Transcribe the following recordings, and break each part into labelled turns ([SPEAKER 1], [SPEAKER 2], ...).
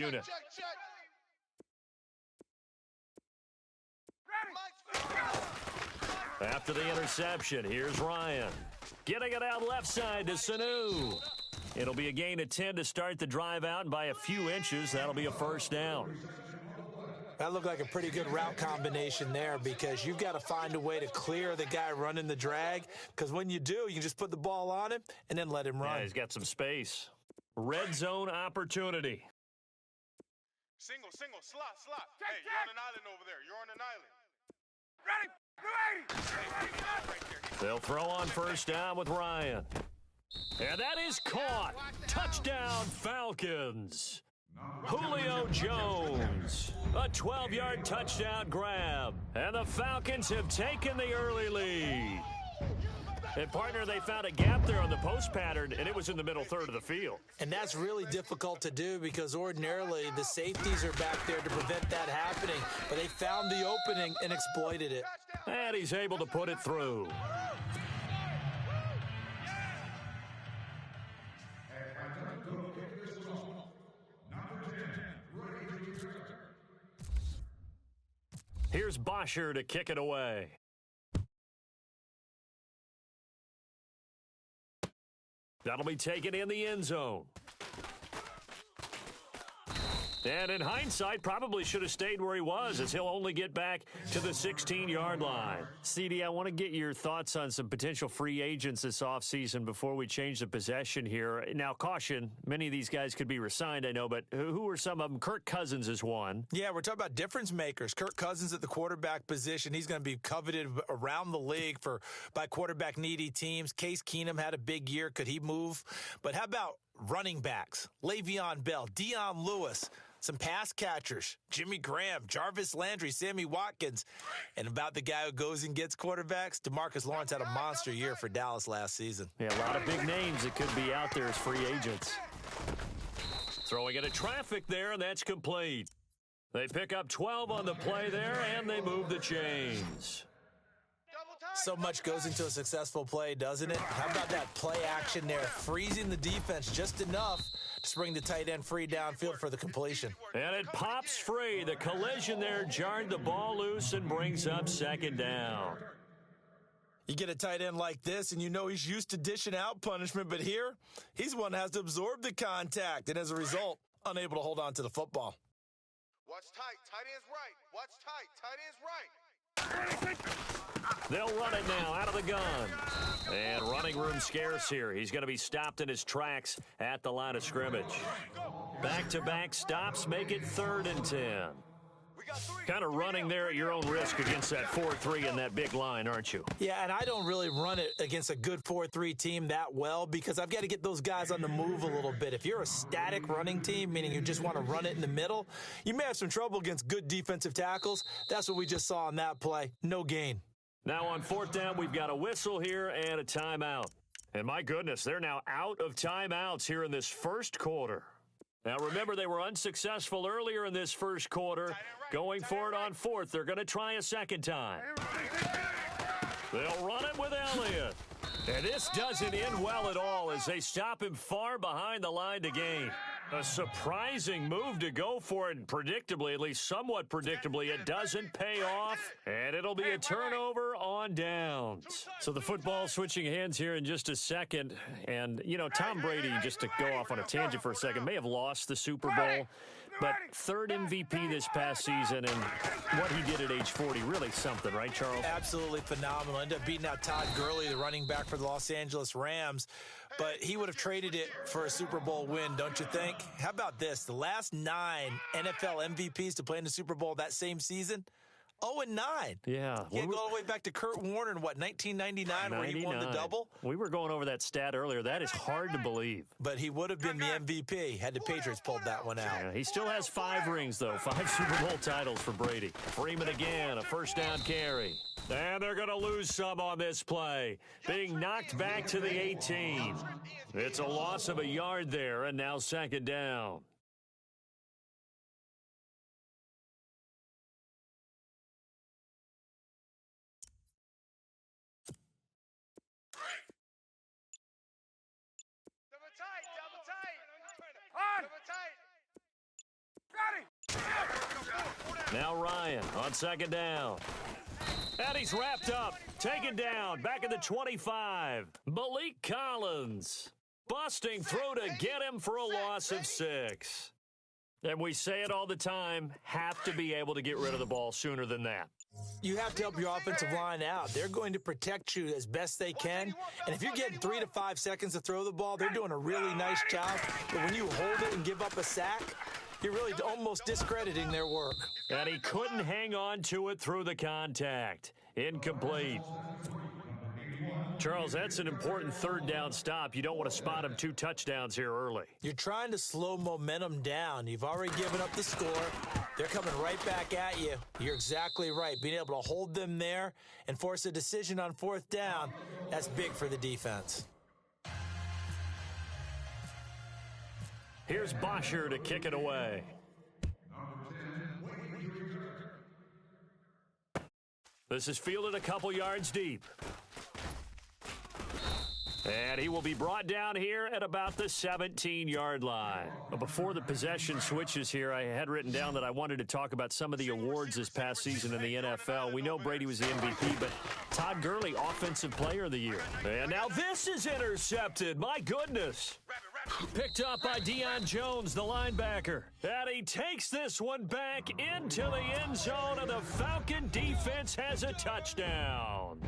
[SPEAKER 1] unit. After the interception, here's Ryan. Getting it out left side to Sanu. It'll be a gain of 10 to start the drive out, and by a few inches, that'll be a first down.
[SPEAKER 2] That looked like a pretty good route combination there because you've got to find a way to clear the guy running the drag, because when you do, you can just put the ball on him and then let him run.
[SPEAKER 1] Yeah, he's got some space. Red zone opportunity.
[SPEAKER 3] Single, slot. Hey, you're on an island over there. You're on an island. Ready.
[SPEAKER 1] They'll throw on first down with Ryan. And that is caught. Touchdown, Falcons. Julio Jones. A 12-yard touchdown grab. And the Falcons have taken the early lead. And, partner, they found a gap there on the post pattern, and it was in the middle third of the field.
[SPEAKER 2] And that's really difficult to do because ordinarily the safeties are back there to prevent that happening. But they found the opening and exploited it.
[SPEAKER 1] And he's able to put it through. Here's Bosher to kick it away. That'll be taken in the end zone. And in hindsight, probably should have stayed where he was, as he'll only get back to the 16-yard line. CD, I want to get your thoughts on some potential free agents this offseason before we change the possession here. Now, caution, many of these guys could be re-signed, I know, but who are some of them? Kirk Cousins is one.
[SPEAKER 2] Yeah, we're talking about difference makers. Kirk Cousins at the quarterback position. He's going to be coveted around the league by quarterback-needy teams. Case Keenum had a big year. Could he move? But how about running backs? Le'Veon Bell, Dion Lewis, some pass catchers, Jimmy Graham, Jarvis Landry, Sammy Watkins. And about the guy who goes and gets quarterbacks, DeMarcus Lawrence had a monster year for Dallas last season.
[SPEAKER 1] Yeah, a lot of big names that could be out there as free agents. Throwing into traffic there, and that's complete. They pick up 12 on the play there, and they move the chains.
[SPEAKER 2] So much goes into a successful play, doesn't it? How about that play action there, freezing the defense just enough to bring the tight end free downfield for the completion.
[SPEAKER 1] And it pops free. The collision there jarred the ball loose and brings up second down.
[SPEAKER 2] You get a tight end like this, and you know he's used to dishing out punishment, but here, he's one that has to absorb the contact, and as a result, unable to hold on to the football.
[SPEAKER 3] Watch tight. Tight end's right. Watch tight. Tight end's right.
[SPEAKER 1] They'll run it now out of the gun. And running room scarce here. He's going to be stopped in his tracks at the line of scrimmage. Back-to-back stops make it 3rd and 10. Kind of running there at your own risk against that 4-3 and that big line, aren't you?
[SPEAKER 2] Yeah, and I don't really run it against a good 4-3 team that well because I've got to get those guys on the move a little bit. If you're a static running team, meaning you just want to run it in the middle, you may have some trouble against good defensive tackles. That's what we just saw on that play. No gain.
[SPEAKER 1] Now on 4th down, we've got a whistle here and a timeout. And my goodness, they're now out of timeouts here in this first quarter. Now remember, they were unsuccessful earlier in this first quarter. Going for it on 4th. They're going to try a second time. They'll run it with Elliott. And this doesn't end well at all as they stop him far behind the line to gain. A surprising move to go for it, and predictably, at least somewhat predictably, it doesn't pay off, and it'll be a turnover on downs. So the football switching hands here in just a second, and, you know, Tom Brady, just to go off on a tangent for a second, may have lost the Super Bowl, but 3rd MVP this past season, and what he did at age 40, really something, right, Charles?
[SPEAKER 2] Absolutely phenomenal. Ended up beating out Todd Gurley, the running back for the Los Angeles Rams, but he would have traded it for a Super Bowl win, don't you think? How about this? The last 9 NFL MVPs to play in the Super Bowl that same season, 0-9.
[SPEAKER 1] Yeah.
[SPEAKER 2] You go all the way back to Kurt Warner in, 1999, where he won the double?
[SPEAKER 1] We were going over that stat earlier. That is hard to believe.
[SPEAKER 2] But he would have been the MVP had the Patriots pulled that one out.
[SPEAKER 1] Yeah, he still has 5 rings, though. 5 Super Bowl titles for Brady. Freeman again, a first down carry. And they're going to lose some on this play. Being knocked back to the 18. It's a loss of a yard there, and now second down. Now Ryan on second down. And he's wrapped up. Taken down. Back at the 25. Malik Collins. Busting through to get him for a loss of 6. And we say it all the time, have to be able to get rid of the ball sooner than that.
[SPEAKER 2] You have to help your offensive line out. They're going to protect you as best they can. And if you're getting 3 to 5 seconds to throw the ball, they're doing a really nice job. But when you hold it and give up a sack, you're really almost discrediting their work.
[SPEAKER 1] And he couldn't hang on to it through the contact. Incomplete. Charles, that's an important third down stop. You don't want to spot him 2 touchdowns here early.
[SPEAKER 2] You're trying to slow momentum down. You've already given up the score. They're coming right back at you. You're exactly right. Being able to hold them there and force a decision on 4th down, that's big for the defense.
[SPEAKER 1] Here's Bosher to kick it away. This is fielded a couple yards deep. And he will be brought down here at about the 17-yard line. But before the possession switches here, I had written down that I wanted to talk about some of the awards this past season in the NFL. We know Brady was the MVP, but Todd Gurley, Offensive Player of the Year. And now this is intercepted. My goodness. Picked up by Deion Jones, the linebacker. And he takes this one back into the end zone, and the Falcon defense has a touchdown.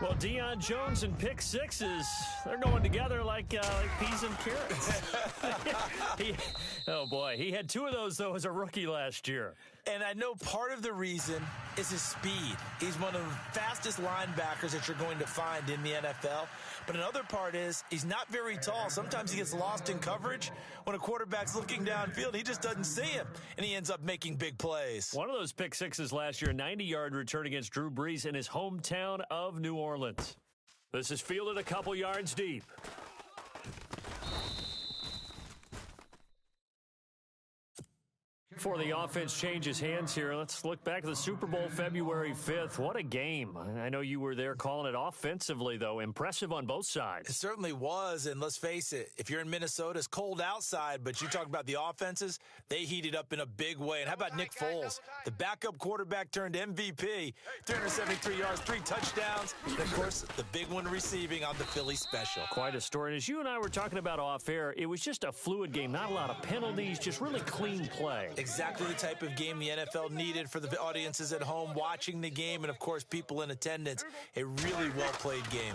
[SPEAKER 1] Well, Deion Jones and pick sixes, they're going together like peas and carrots. Oh, boy. He had 2 of those, though, as a rookie last year.
[SPEAKER 2] And I know part of the reason is his speed. He's one of the fastest linebackers that you're going to find in the NFL. But another part is he's not very tall. Sometimes he gets lost in coverage. When a quarterback's looking downfield, he just doesn't see him, and he ends up making big plays.
[SPEAKER 1] One of those pick sixes last year, 90-yard return against Drew Brees in his hometown of New Orleans. This is fielded a couple yards deep. Before the offense changes hands here, let's look back at the Super Bowl February 5th. What a game. I know you were there calling it offensively, though. Impressive on both sides.
[SPEAKER 2] It certainly was, and let's face it, if you're in Minnesota, it's cold outside, but you talk about the offenses, they heated up in a big way. And how about Nick Foles, the backup quarterback turned MVP, 373 yards, 3 touchdowns, and, of course, the big one receiving on the Philly special.
[SPEAKER 1] Quite a story. And as you and I were talking about off air, it was just a fluid game, not a lot of penalties, just really clean play.
[SPEAKER 2] Exactly the type of game the NFL needed for the audiences at home watching the game and, of course, people in attendance. A really well-played game.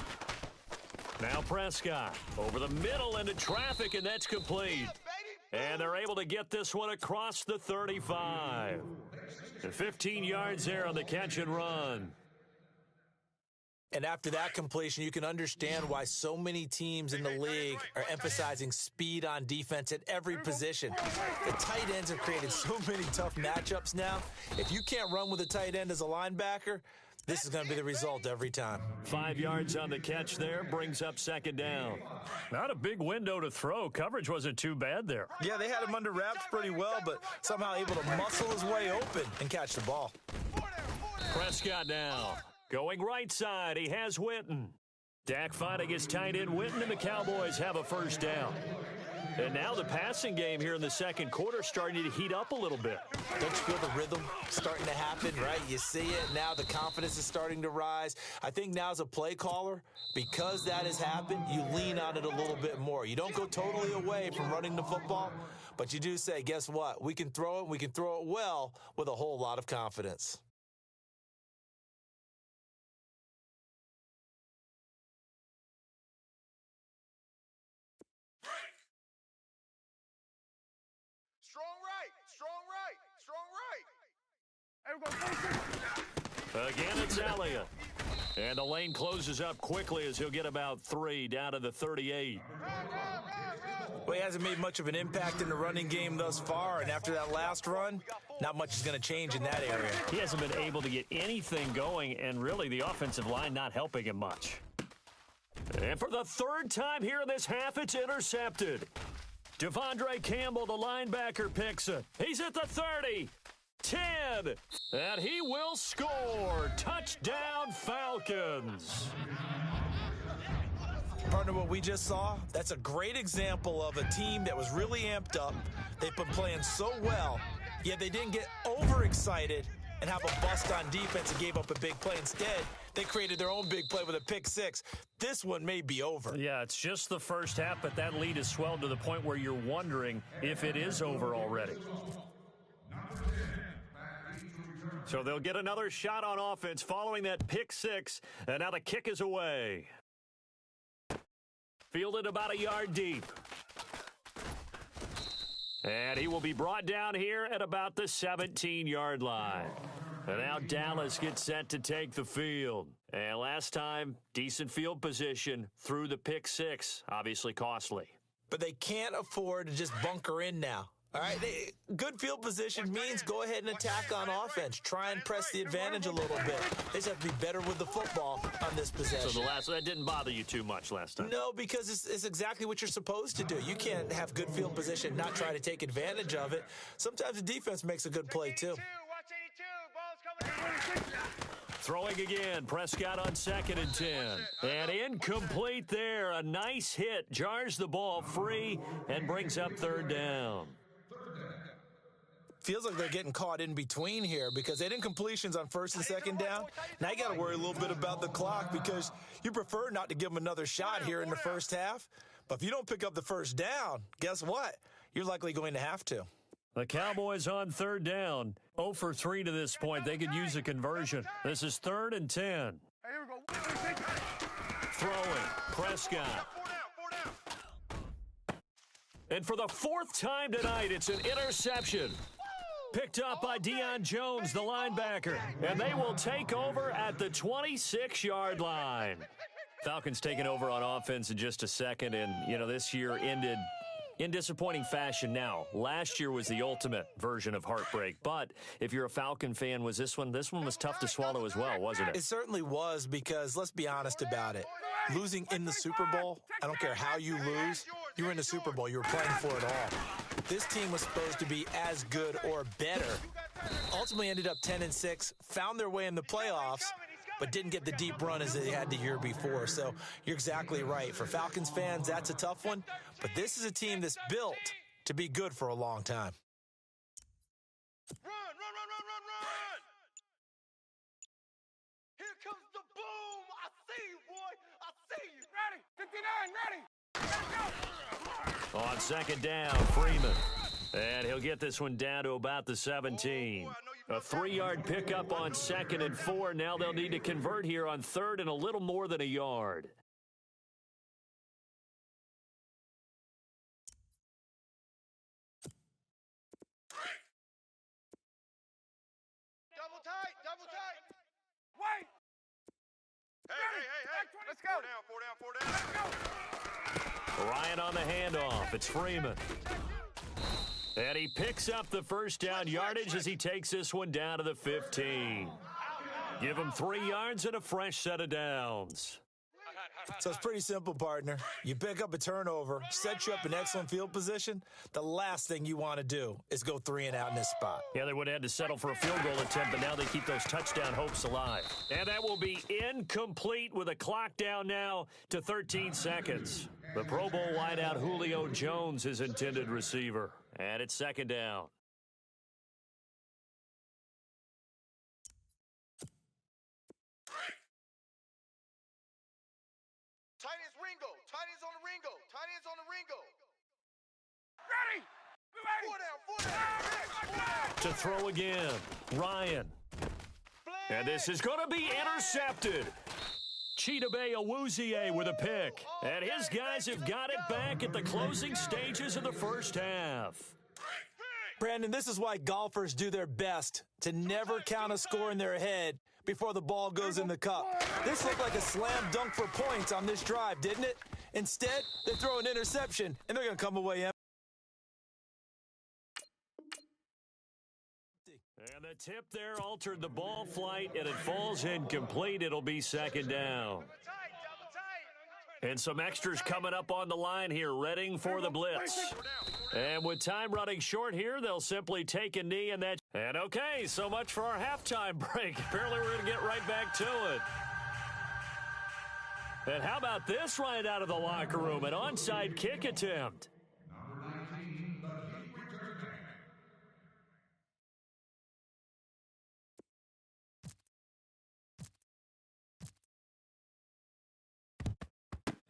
[SPEAKER 1] Now Prescott over the middle into traffic, and that's complete. And they're able to get this one across the 35. And 15 yards there on the catch and run.
[SPEAKER 2] And after that completion, you can understand why so many teams in the league are emphasizing speed on defense at every position. The tight ends have created so many tough matchups now. If you can't run with a tight end as a linebacker, this is going to be the result every time.
[SPEAKER 1] 5 yards on the catch there, brings up second down. Not a big window to throw. Coverage wasn't too bad there.
[SPEAKER 2] Yeah, they had him under wraps pretty well, but somehow able to muscle his way open and catch the ball.
[SPEAKER 1] Prescott now. Going right side, he has Witten. Dak finding his tight end Witten, and the Cowboys have a first down. And now the passing game here in the second quarter starting to heat up a little bit.
[SPEAKER 2] Don't you feel the rhythm starting to happen, right? You see it. Now the confidence is starting to rise. I think now as a play caller, because that has happened, you lean on it a little bit more. You don't go totally away from running the football, but you do say, guess what? We can throw it. We can throw it well with a whole lot of confidence.
[SPEAKER 1] Again, it's Elliott. And the lane closes up quickly as he'll get about 3 down to the 38.
[SPEAKER 2] Well, he hasn't made much of an impact in the running game thus far, and after that last run, not much is going to change in that area.
[SPEAKER 1] He hasn't been able to get anything going, and really the offensive line not helping him much. And for the third time here in this half, it's intercepted. Devondre Campbell, the linebacker, picks it. He's at the 30. 10, and he will score. Touchdown, Falcons.
[SPEAKER 2] Partner, what we just saw, that's a great example of a team that was really amped up. They've been playing so well, Yeah, they didn't get overexcited and have a bust on defense and gave up a big play. Instead, they created their own big play with a pick six. This one may be over.
[SPEAKER 1] Yeah, it's just the first half, but that lead has swelled to the point where you're wondering if it is over already. So they'll get another shot on offense following that pick six, and now the kick is away. Fielded about a yard deep. And he will be brought down here at about the 17-yard line. And now Dallas gets set to take the field. And last time, decent field position through the pick six. Obviously costly.
[SPEAKER 2] But they can't afford to just bunker in now. All right, good field position means go ahead and attack on offense. Try and press the advantage a little bit. They just have to be better with the football on this possession.
[SPEAKER 1] So that didn't bother you too much last time?
[SPEAKER 2] No, because it's exactly what you're supposed to do. You can't have good field position, not try to take advantage of it. Sometimes the defense makes a good play, too.
[SPEAKER 1] Throwing again, Prescott on 2nd and 10. And incomplete there. A nice hit, jars the ball free, and brings up 3rd down.
[SPEAKER 2] Feels like they're getting caught in between here because they had incompletions on 1st and 2nd down. Now you got to worry a little bit about the clock because you prefer not to give them another shot here in the first half. But if you don't pick up the 1st down, guess what? You're likely going to have to.
[SPEAKER 1] The Cowboys on 3rd down. 0 for 3 to this point. They could use a conversion. This is 3rd and 10. Throwing. Prescott. And for the 4th time tonight, it's an interception. Picked up by Deion Jones, the linebacker. And they will take over at the 26-yard line. Falcons taking over on offense in just a second. And, this year ended in disappointing fashion now. Last year was the ultimate version of heartbreak. But if you're a Falcon fan, this one was tough to swallow as well, wasn't it?
[SPEAKER 2] It certainly was because, let's be honest about it. Losing in the Super Bowl, I don't care how you lose, you were in the Super Bowl. You were playing for it all. This team was supposed to be as good or better. Ultimately ended up 10-6, found their way in the playoffs, but didn't get the deep run as they had the year before. So you're exactly right. For Falcons fans, that's a tough one. But this is a team that's built to be good for a long time.
[SPEAKER 3] Run! Here comes the boom! I see you, boy! I see you! Ready! 59, ready!
[SPEAKER 1] On 2nd down, Freeman. And he'll get this one down to about the 17. A 3-yard pickup on 2nd and 4. Now they'll need to convert here on 3rd and a little more than a yard.
[SPEAKER 3] Double tight! Wait! Hey! Let's go! 4 down! Let's go!
[SPEAKER 1] Ryan on the handoff. It's Freeman. And he picks up the 1st down yardage as he takes this one down to the 15. Give him 3 yards and a fresh set of downs.
[SPEAKER 2] So it's pretty simple, partner. You pick up a turnover, set you up in excellent field position. The last thing you want to do is go 3 and out in this spot.
[SPEAKER 1] Yeah, they would have had to settle for a field goal attempt, but now they keep those touchdown hopes alive. And that will be incomplete with a clock down now to 13 seconds. The Pro Bowl wideout Julio Jones is intended receiver. And it's 2nd down.
[SPEAKER 3] Tight ends Ringo. Tight ends on the Ringo. Tight ends on the Ringo. Ready! 4 down!
[SPEAKER 1] To throw again, Ryan. And this is going to be intercepted. Chidobe Awuzie with a pick. And his guys have got it back at the closing stages of the first half.
[SPEAKER 2] Brandon, this is why golfers do their best to never count a score in their head before the ball goes in the cup. This looked like a slam dunk for points on this drive, didn't it? Instead, they throw an interception, and they're going to come away empty.
[SPEAKER 1] And the tip there altered the ball flight, and it falls incomplete. It'll be 2nd down. And some extras coming up on the line here, readying for the blitz. And with time running short here, they'll simply take a knee, and okay, so much for our halftime break. Apparently we're going to get right back to it. And how about this right out of the locker room, an onside kick attempt.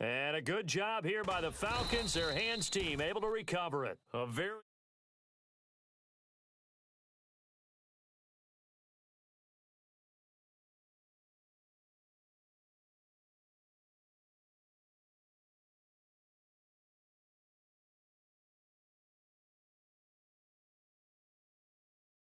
[SPEAKER 1] And a good job here by the Falcons. Their hands team able to recover it. A very